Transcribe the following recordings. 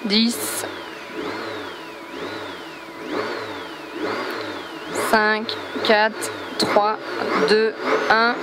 10, 5, 4, 3, 2, 1.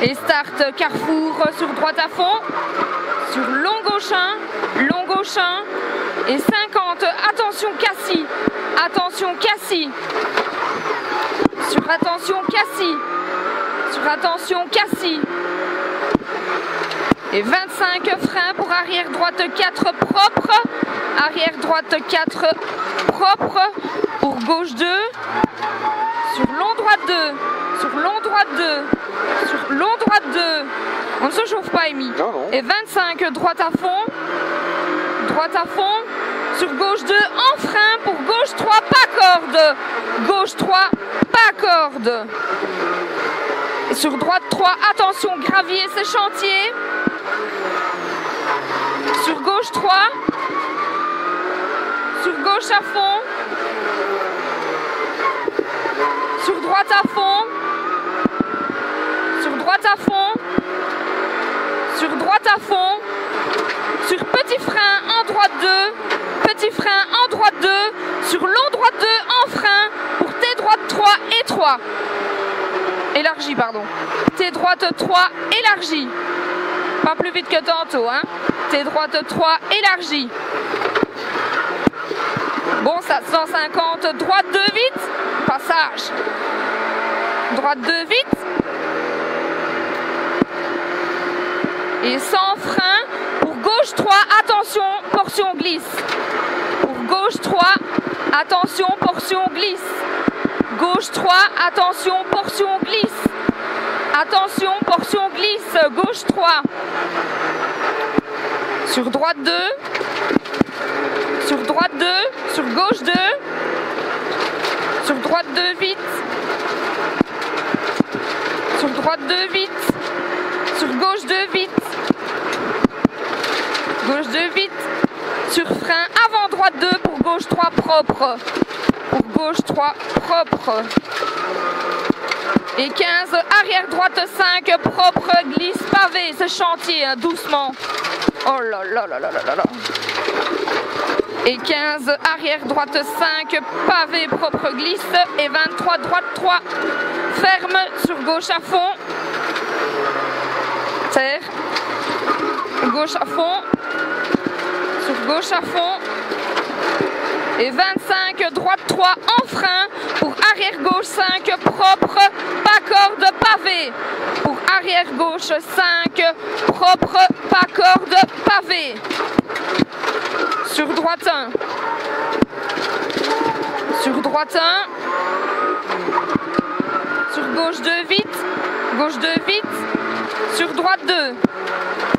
Et start carrefour sur droite à fond. Sur long gauche 1, long gauche 1. Et 50, attention Cassie. Attention Cassie. Sur attention Cassie. Sur attention Cassie. Et 25 freins pour arrière droite 4 propre. Arrière droite 4 propre. Pour gauche 2. Sur long droite 2. Sur long droite 2. Sur long droite 2. On ne se chauffe pas, Amy. Non, non. Et 25 droite à fond. Droite à fond. Sur gauche 2 en frein. Pour gauche 3 pas corde. Gauche 3 pas corde. Et sur droite 3, attention gravier, c'est chantier. Sur gauche 3. Sur gauche à fond. Sur droite à fond. Sur droite à fond. Sur droite à fond. Sur petit frein en droite 2. Petit frein en droite 2. Sur long droite 2 en frein. Pour T droite 3 et 3. Élargie, pardon. T droite 3 élargie. Pas plus vite que tantôt, hein. T droite 3 élargie. Bon, ça 150, droite 2 vite. Passage. Droite 2 vite. Et sans frein. Pour gauche 3, attention, portion glisse. Pour gauche 3, attention, portion glisse. Gauche 3, attention, portion glisse. Attention, portion glisse. Gauche 3. Sur droite 2. Sur droite 2. Sur gauche 2. Sur droite 2 vite. Sur droite 2 vite. Sur gauche 2 vite. Gauche 2 vite. Sur frein avant droite 2 pour gauche 3 propre. Pour gauche 3 propre. Et 15 arrière droite 5 propre glisse pavé. C'est chantier, hein, doucement. Oh là là là là là là. Et 15 arrière droite 5 pavé propre glisse. Et 23 droite 3 ferme sur gauche à fond. Terre. Gauche à fond. Sur gauche à fond. Et 25 droite 3 en frein. Pour arrière gauche 5 propre. Pas corde pavé. Pour arrière gauche 5 propre. Pas corde pavé. Sur droite 1. Sur droite 1. Sur gauche 2 vite. Gauche 2 vite. Sur droite 2.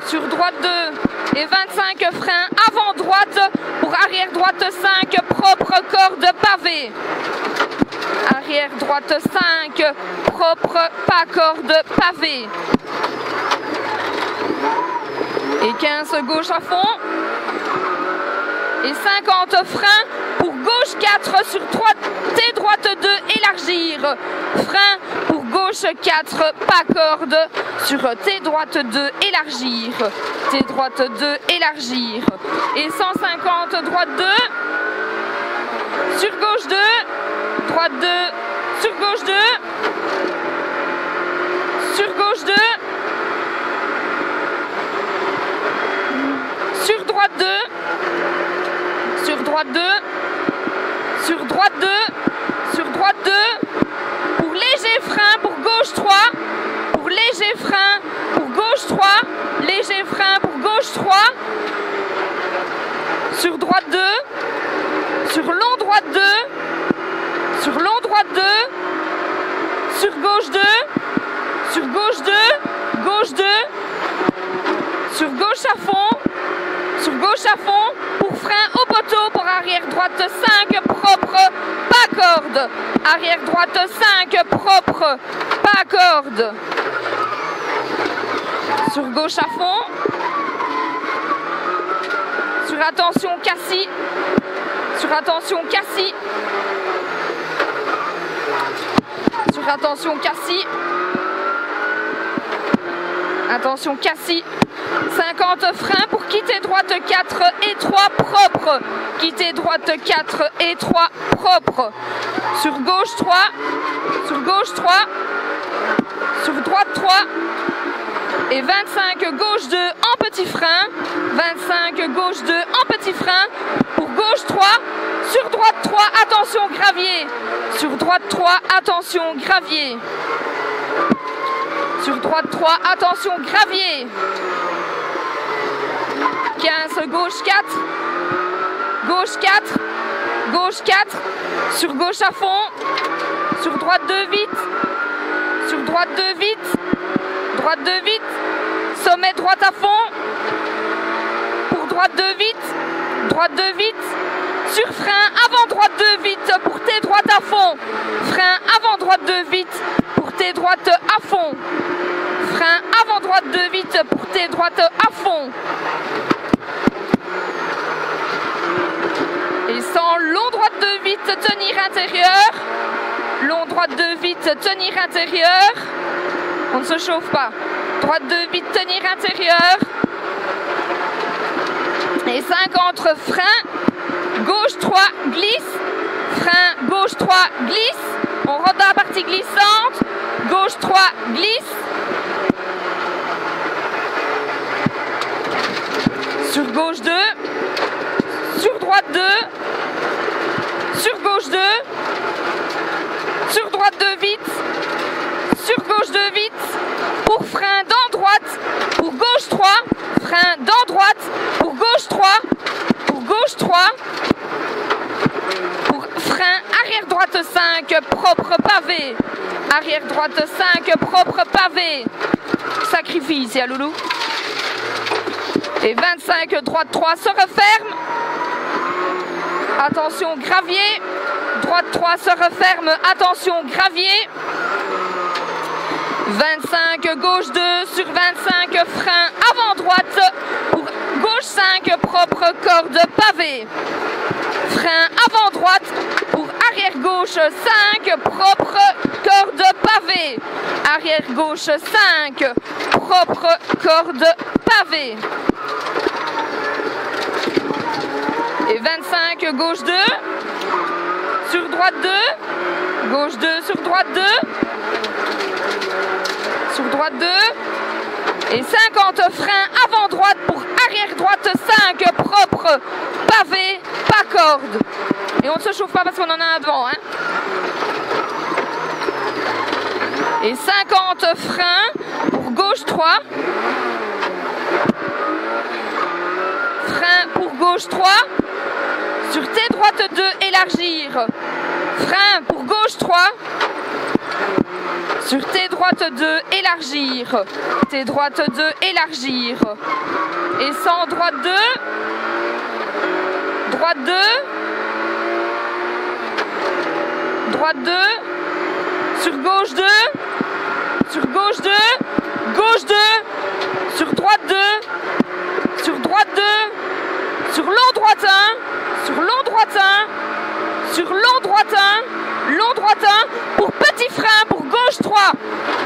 Sur droite 2. Et 25 freins avant droite. Pour arrière droite 5 propre corde pavé. Arrière droite 5 propre pas corde pavé. Et 15 gauche à fond. Et 50 freins pour gauche 4 sur T droite 2 élargir. Frein pour gauche 4 pas corde sur T droite 2 élargir. T droite 2 élargir. Et 150 droite 2 sur gauche 2. Droite 2 sur gauche 2. Sur gauche 2. Sur droite 2. Sur droite 2, sur droite 2, sur droite 2, pour léger frein, pour gauche 3, pour léger frein, pour gauche 3, léger frein, pour gauche 3, sur droite 2, sur long droite 2, sur long droite 2, sur gauche 2, sur gauche 2, gauche 2, sur gauche à fond, sur gauche à fond, pour frein au poteau, pour arrière droite 5 propre, pas corde. Arrière droite 5 propre, pas corde. Sur gauche à fond. Sur attention Cassie. Sur attention Cassie. Sur attention Cassie. Attention Cassie. 50 freins pour quittez droite 4 et 3 propre. Quittez droite 4 et 3 propre. Sur gauche 3, sur gauche 3, sur droite 3 et 25 gauche 2 en petit frein. 25 gauche 2 en petit frein pour gauche 3. Sur droite 3, attention gravier. Sur droite 3, attention gravier. Sur droite 3, attention gravier. 15 gauche 4. Gauche 4. Gauche 4. Sur gauche à fond. Sur droite 2 vite. Sur droite 2 vite. Droite 2 vite. Sommet droite à fond. Pour droite 2 vite. Droite 2 vite. Sur frein avant droite 2 vite pour T droite à fond. Frein avant droite 2 vite pour T droite à fond. Frein avant droite 2 vite pour T droite à fond. Et sans long droite 2 vite, tenir intérieur. Long droite 2 vite, tenir intérieur. On ne se chauffe pas. Droite 2 vite, tenir intérieur. Et 50 frein. Gauche 3 glisse. Frein gauche 3 glisse. On rentre dans la partie glissante. Gauche 3 glisse. Sur gauche 2. Sur droite 2. Sur gauche 2. Sur droite 2 vite. Sur gauche 2 vite. Pour frein dans droite. Pour gauche 3. Frein dans droite. Pour gauche 3. Pour gauche 3. Pour frein arrière droite 5. Propre pavé. Arrière droite 5. Propre pavé. Sacrifice, ya loulou. Et 25 droite 3 se referme. Attention gravier. Droite 3 se referme. Attention gravier. 25 gauche 2 sur 25 frein avant droite pour gauche 5 propre corde pavé. Frein avant droite pour arrière gauche 5 propre corde pavé. Arrière gauche 5 propre corde pavé. Et 25 gauche 2 sur droite 2. Gauche 2 sur droite 2. Sur droite 2 et 50 freins avant droite pour arrière droite 5 propre pavé, pas corde. Et on ne se chauffe pas parce qu'on en a un devant. Hein. Et 50 freins pour gauche 3. Frein pour gauche 3. Sur T droite 2, élargir. Frein pour gauche 3. Sur T droite 2, élargir. T droite 2, élargir. Et sans droite 2. Droite 2. Droite 2. Sur gauche 2. Sur gauche 2. Gauche 2. Sur droite 2. Sur droite 2. Sur long droite 1. Sur long droite 1. Sur long droite 1. Long droite 1 pour petit frein pour gauche 3.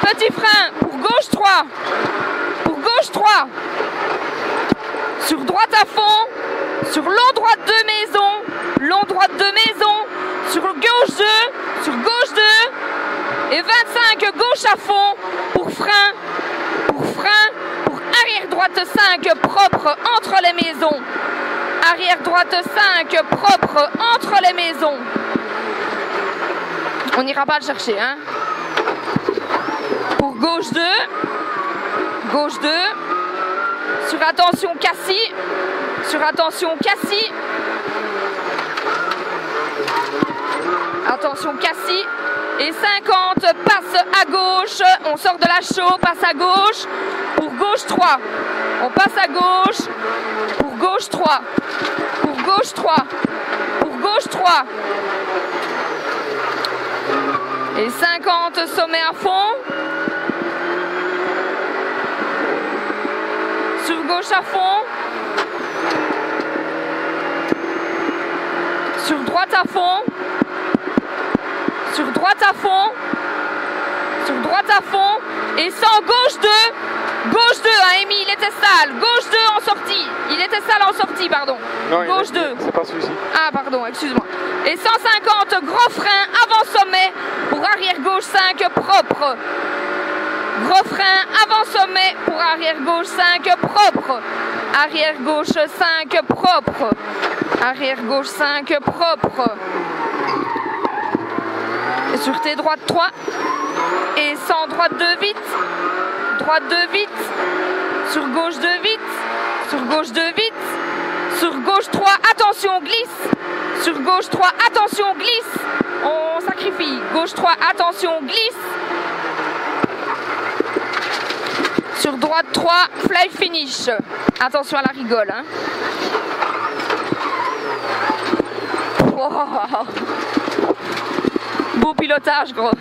Petit frein pour gauche 3. Pour gauche 3. Sur droite à fond. Sur long droite de maison. Long droite de maison. Sur gauche 2. Sur gauche 2. Et 25 gauche à fond pour frein. Pour frein. Pour arrière droite 5 propre entre les maisons. Arrière droite 5 propre entre les maisons. On n'ira pas le chercher, hein. Pour gauche 2. Gauche 2. Sur attention Cassis. Sur attention Cassis. Attention Cassis. Et 50 passe à gauche. On sort de la chaux, passe à gauche. Pour gauche 3. On passe à gauche. Pour gauche 3. Pour gauche 3. Pour gauche 3. Et 50 sommet à fond. Sur gauche à fond. Sur droite à fond. Sur droite à fond. Sur droite à fond. Et sans gauche 2. Gauche 2, hein, Amy, il était sale. Gauche 2 en sortie. Il était sale en sortie, pardon. Non, gauche 2. C'est pas celui-ci. Ah, pardon, excuse-moi. Et 150, gros frein, avant sommet. Pour arrière gauche 5, propre. Gros frein, avant sommet. Pour arrière gauche 5, propre. Arrière gauche 5, propre. Arrière gauche 5, propre. Et sur tes droite 3. Et 100, droite 2, vite. Droite 2, vite. Sur gauche 2, vite. Sur gauche 2, vite. Sur gauche 3, attention, glisse. Sur gauche 3, attention, glisse. On sacrifie. Gauche 3, attention, glisse. Sur droite 3, fly finish. Attention à la rigole. Hein. Wow. Beau pilotage, gros.